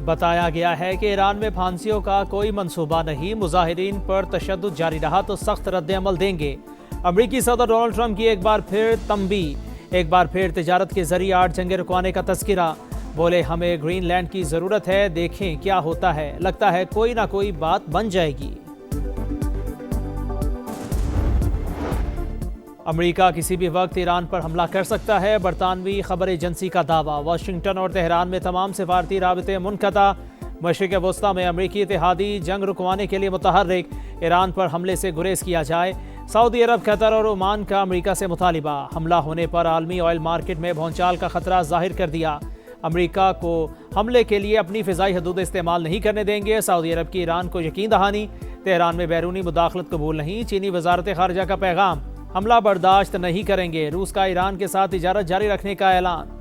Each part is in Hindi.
बताया गया है कि ईरान में फांसियों का कोई मंसूबा नहीं, मुजाहिरीन पर तशद्दुद जारी रहा तो सख्त रद्द-ए-अमल देंगे। अमरीकी सदर डोनाल्ड ट्रंप की एक बार फिर तंबीह, एक बार फिर तिजारत के जरिए 8 जंगें रुकवाने का तस्किरा। बोले हमें ग्रीनलैंड की ज़रूरत है, देखें क्या होता है, लगता है कोई ना कोई बात बन जाएगी। अमेरिका किसी भी वक्त ईरान पर हमला कर सकता है, बरतानवी खबर एजेंसी का दावा। वाशिंगटन और तेहरान में तमाम सिफारती राबते मुनक़ता। मशरिक़ वस्ता में अमरीकी इत्तेहादी जंग रुकवाने के लिए मुतहर्रिक, ईरान पर हमले से गुरेज किया जाए। सऊदी अरब, कतर और ओमान का अमरीका से मुतालिबा। हमला होने पर आलमी ऑयल मार्केट में भौचाल का खतरा जाहिर कर दिया। अमरीका को हमले के लिए अपनी फ़िज़ाई हदूद इस्तेमाल नहीं करने देंगे। सऊदी अरब की ईरान को यकीन दहानी। तेहरान में बैरूनी मुदाखलत कबूल नहीं। चीनी वजारत खारजा का पैगाम, हमला बर्दाश्त नहीं करेंगे। रूस का ईरान के साथ तिजारत जारी रखने का ऐलान।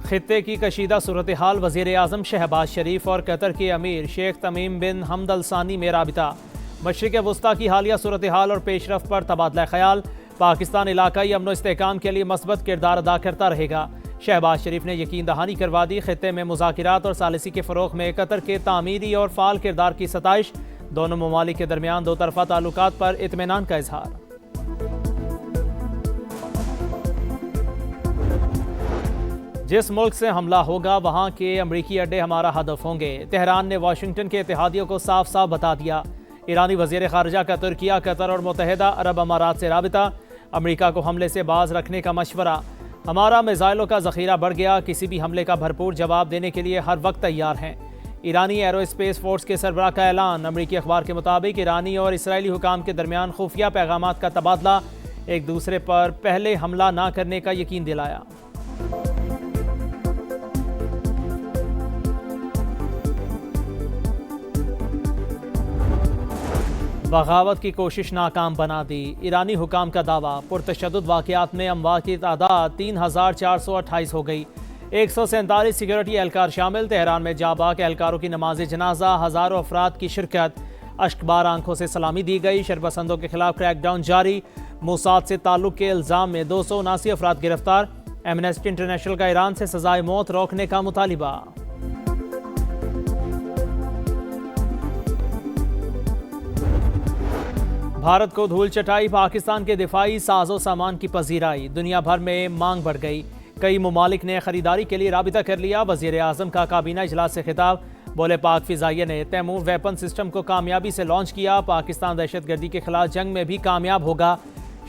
खित्ते की कशीदा सूरत हाल, वज़ीर आज़म शहबाज शरीफ और कतर के अमीर शेख तमीम बिन हमद अल सानी में राबिता। मशरिक़ वस्ता की हालिया सूरत हाल और पेशरफ पर तबादला ख्याल। पाकिस्तान इलाकाई अमन व इस्तेहकाम के लिए मस्बत किरदार अदा करता रहेगा। शहबाज शरीफ ने यकीन दहानी करवा दी। खित्ते में मुज़ाकिरात और सालिसी के फ़रोग़ में कतर के तामीरी और फ़ाल किरदार की सताइश। दोनों ममालिक के दरमियान दो तरफ़ा ताल्लुकात पर इत्मीनान का इजहार। जिस मुल्क से हमला होगा वहाँ के अमरीकी अड्डे हमारा हदफ होंगे। तेहरान ने वाशिंगटन के इत्तेहादियों को साफ साफ बता दिया। ईरानी वज़ीर ख़ारजा का तुर्किया, कतर और मुत्तहिदा अरब अमारात से राबिता। अमरीका को हमले से बाज रखने का मशवरा। हमारा मिसाइलों का ज़ख़ीरा बढ़ गया, किसी भी हमले का भरपूर जवाब देने के लिए हर वक्त तैयार हैं। ईरानी एरोस्पेस फोर्स के सरबराह का ऐलान। अमरीकी अखबार के मुताबिक ईरानी और इसराइली हुकाम के दरमियान खुफिया पैगामात का तबादला, एक दूसरे पर पहले हमला ना करने का यकीन दिलाया। बगावत की कोशिश नाकाम बना दी। ईरानी हुकाम का दावा, पुरतशद्दुद वाक़यात में अमवात की तादाद 3428 हो गई। 147 सिक्योरिटी एहलकार शामिल। तेहरान में जाबाक एहलकारों की नमाज जनाजा, हज़ारों अफराद की शिरकत। अश्कबार आंखों से सलामी दी गई। शरपसंदों के खिलाफ क्रैकडाउन जारी। मोसाद से ताल्लुक़ के इल्ज़ाम में 279 अफराद गिरफ्तार। एमनेस्टी इंटरनेशनल का ईरान से सजाए मौत रोकने का मुतालिबा। भारत को धूल चटाई, पाकिस्तान के दिफाई साजो सामान की पजीराई। दुनिया भर में मांग बढ़ गई। कई ममालिक ने खरीदारी के लिए राबिता कर लिया। वज़ीर आज़म का काबीना इजलास से खिताब। बोले पाक फ़िज़ाइया ने तैमूर वेपन सिस्टम को कामयाबी से लॉन्च किया। पाकिस्तान दहशतगर्दी के खिलाफ जंग में भी कामयाब होगा।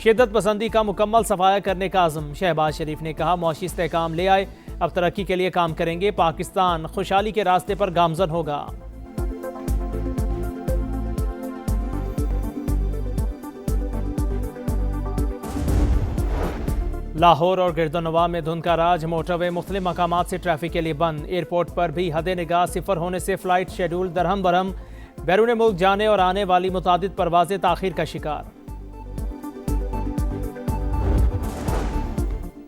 शिद्दत पसंदी का मुकम्मल सफाया करने का आज़म। शहबाज शरीफ ने कहा मौशी इस्तेहकाम ले आए, अब तरक्की के लिए काम करेंगे। पाकिस्तान खुशहाली के रास्ते पर गामज़न होगा। लाहौर और गिरदोनवा में धुंध का राज। मोटरवे मुख्तलिफ मकामात से ट्रैफिक के लिए बंद। एयरपोर्ट पर भी हद निगाह सिफर होने से फ़्लाइट शेड्यूल दरहम बरहम। बैरून मुल्क जाने और आने वाली मुतादिद परवाज़ें ताख़ीर का शिकार।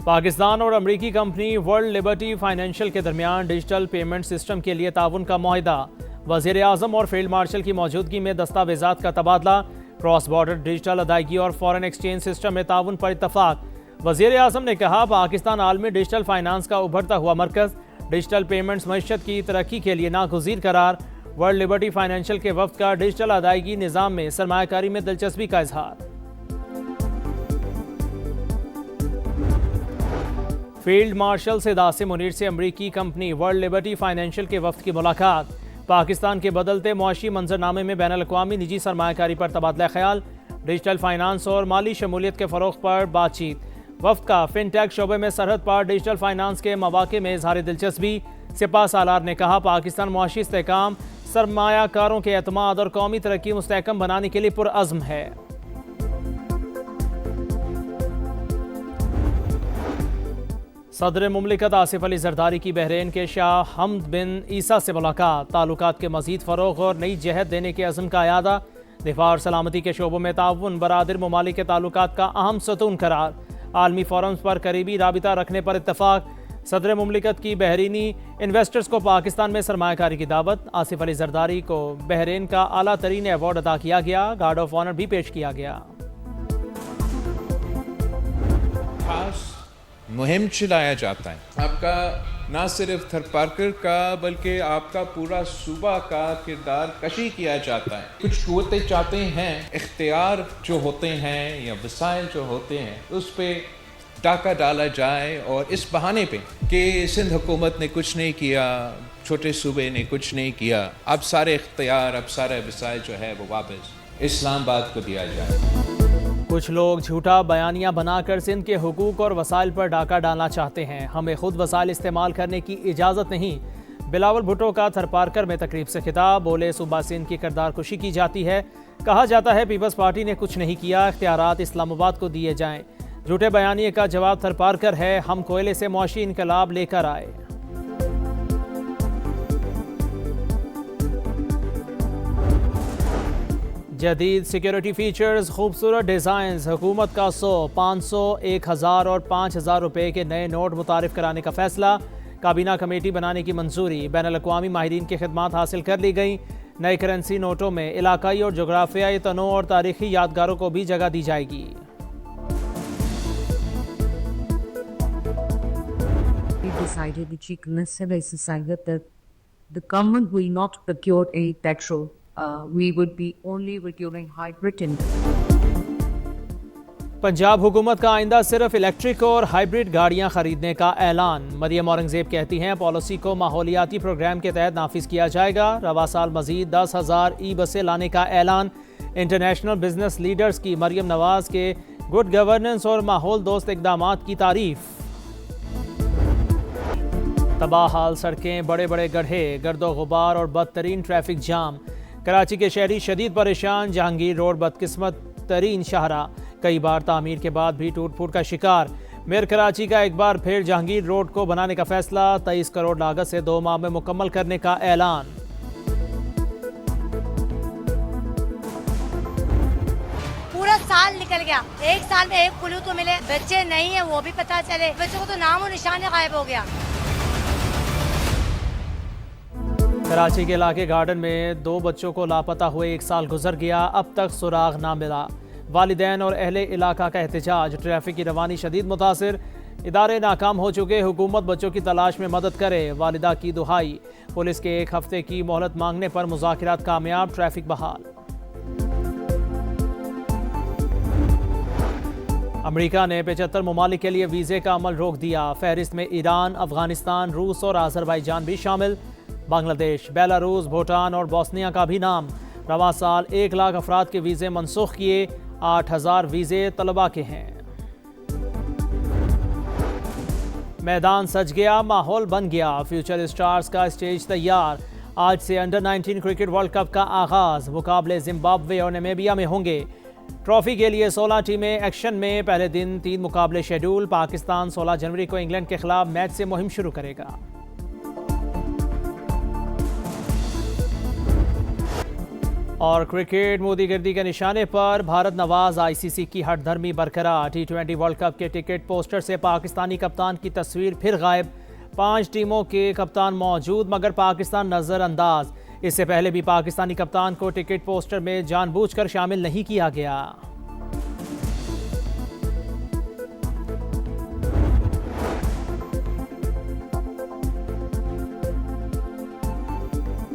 पाकिस्तान और अमरीकी कंपनी वर्ल्ड लिबर्टी फाइनेंशियल के दरमियान डिजिटल पेमेंट सिस्टम के लिए ताउन का मुआहिदा। वज़ीर आज़म और फील्ड मार्शल की मौजूदगी में दस्तावेज़ात का तबादला। क्रॉस बॉर्डर डिजिटल अदायगी और फॉरेन एक्सचेंज सिस्टम में ताउन पर इत्तफाक। वज़ीर आज़म ने कहा पाकिस्तान आलमी डिजिटल फाइनेंस का उभरता हुआ मरकज़। डिजिटल पेमेंट्स मईशत की तरक्की के लिए नागुज़ीर करार। वर्ल्ड लिबर्टी फाइनेंशियल के वफ़द का डिजिटल अदायगी निज़ाम में सरमायाकारी में दिलचस्पी का इजहार। फील्ड मार्शल से दासिम मुनीर से अमरीकी कंपनी वर्ल्ड लिबर्टी फाइनेंशियल के वफ़द की मुलाकात। पाकिस्तान के बदलते मुआशी मंजरनामे में बैनुल अक़वामी निजी सरमायाकारी पर तबादला ख्याल। डिजिटल फाइनेंस और माली शमूलियत के फ़रोग़ पर बातचीत। वफ़द का फिनटेक शोबे में सरहद पर डिजिटल फाइनेंस के मौक़े में इज़हार दिलचस्पी। सिपा सालार ने कहा पाकिस्तान मुआशी इस्तेहकाम, सरमायाकारों के एतमाद और कौमी तरक्की मुस्तहकम बनाने के लिए पुरअज़्म है। सदर मुमलिकत आसिफ अली जरदारी की बहरीन के शाह हमद बिन ईसा से मुलाकात। ताल्लुकात के मज़ीद फ़रोग़ और नई जहत देने के अज़्म का यादा। दिफा और सलामती के शोबों में ताउन, बरादर ममालिक के ताल्लुकात का अहम सतून करार। आलमी फोरम्स पर करीबी राबिता रखने पर इत्तफाक। सदर मुमलिकत की बहरीनी इन्वेस्टर्स को पाकिस्तान में सरमायाकारी की दावत। आसिफ अली जरदारी को बहरीन का आला तरीन अवार्ड अदा किया गया। गार्ड ऑफ ऑनर भी पेश किया गया। खास मुहिम चलाया जाता है। आपका ना सिर्फ थरपारकर का बल्कि आपका पूरा सूबा का किरदार कशी किया जाता है। कुछ कुव्वतें चाहते हैं इख्तियार जो होते हैं या वसाइल जो होते हैं उस पर डाका डाला जाए और इस बहाने पे कि सिंध हुकूमत ने कुछ नहीं किया, छोटे सूबे ने कुछ नहीं किया, अब सारे इख्तियार, अब सारे वसाइल जो है वो वापस इस्लामाबाद को दिया जाए। कुछ लोग झूठा बयानिया बनाकर सिंध के हुकूक और वसाइल पर डाका डालना चाहते हैं। हमें खुद वसाइल इस्तेमाल करने की इजाज़त नहीं। बिलावल भुट्टो का थरपारकर में तकरीब से खिताब। बोले सूबा सिंध की किरदार कुशी की जाती है। कहा जाता है पीपल्स पार्टी ने कुछ नहीं किया, इख्तियारात इस्लामाबाद को दिए जाएं। झूठे बयानिए का जवाब थरपारकर है, हम कोयले से मुआशी इनकलाब लेकर आए। जदीद सिक्योरिटी फीचर्स, खूबसूरत डिज़ाइंस, हुकूमत का 100, 500, 1000 और 5000 रुपये के नए नोट मुतारिफ कराने का फैसला। काबीना कमेटी बनाने की मंजूरी। बैनुल-अक़वामी माहिरीन की खिदमात हासिल कर ली गई। नए करेंसी नोटों में इलाकाई और जोग्राफियाई तनों और तारीखी यादगारों को भी जगह दी जाएगी। Decided the Chief Minister decided that the government will not procure any petrol. We would be only procuring hybrid engine. Punjab हुकूमत का आइंदा सिर्फ इलेक्ट्रिक और हाइब्रिड गाड़ियां खरीदने का ऐलान। मरियम औरंगजेब कहती हैं पॉलिसी को माहौलियाती प्रोग्राम के तहत नाफिज किया जाएगा। रवा साल मजीद 10,000 ई बसें लाने का ऐलान। इंटरनेशनल बिजनेस लीडर्स की मरियम नवाज के गुड गवर्नेंस और माहौल दोस्त इकदामात की तारीफ। तबाह हाल सड़कें, बड़े बड़े गड्ढे, गर्दो गुबार और बदतरीन ट्रैफिक जाम। कराची के शहरी शदीद परेशान। जहांगीर रोड बदकिस्मत तरीन शाहरा, कई बार तामीर के बाद भी टूट फूट का शिकार। मेयर कराची का एक बार फिर जहांगीर रोड को बनाने का फैसला। 23 करोड़ लागत से 2 माह में मुकम्मल करने का ऐलान। पूरा साल निकल गया, एक साल में एक पुलू तो मिले, बच्चे नहीं है वो भी पता चले, बच्चों को तो नाम और निशान गायब हो गया। कराची के इलाके गार्डन में 2 बच्चों को लापता हुए 1 साल गुजर गया, अब तक सुराग ना मिला। वालिदैन और अहले इलाका का एहतजाज। ट्रैफिक की रवानी शदीद मुतासिर, इदारे नाकाम हो चुके, हुकूमत बच्चों की तलाश में मदद करे, वालिदा की दुहाई। पुलिस के 1 हफ्ते की मोहलत मांगने पर मुज़ाकिरात कामयाब, ट्रैफिक बहाल। अमेरिका ने 75 ममालिक के लिए वीज़े का अमल रोक दिया। फहरिस्त में ईरान, अफगानिस्तान, रूस और आज़रबाईजान भी शामिल। बांग्लादेश, बेलारूस, भूटान और बोस्निया का भी नाम। रवा साल 1 लाख अफराद के वीज़े मनसूख किए। 8000 वीज़े तलबा के हैं। मैदान सज गया, माहौल बन गया। फ्यूचर स्टार्स का स्टेज तैयार। आज से अंडर-19 क्रिकेट वर्ल्ड कप का आगाज। मुकाबले जिम्बाब्वे और नामीबिया में होंगे। ट्रॉफी के लिए 16 टीमें एक्शन में। पहले दिन 3 मुकाबले शेड्यूल। पाकिस्तान 16 जनवरी को इंग्लैंड के खिलाफ मैच से मुहिम शुरू करेगा। और क्रिकेट मोदीगिर्दी के निशाने पर भारत नवाज। आईसीसी की हठधर्मी बरकरार। T20 वर्ल्ड कप के टिकट पोस्टर से पाकिस्तानी कप्तान की तस्वीर फिर गायब। 5 टीमों के कप्तान मौजूद मगर पाकिस्तान नजरअंदाज। इससे पहले भी पाकिस्तानी कप्तान को टिकट पोस्टर में जानबूझकर शामिल नहीं किया गया।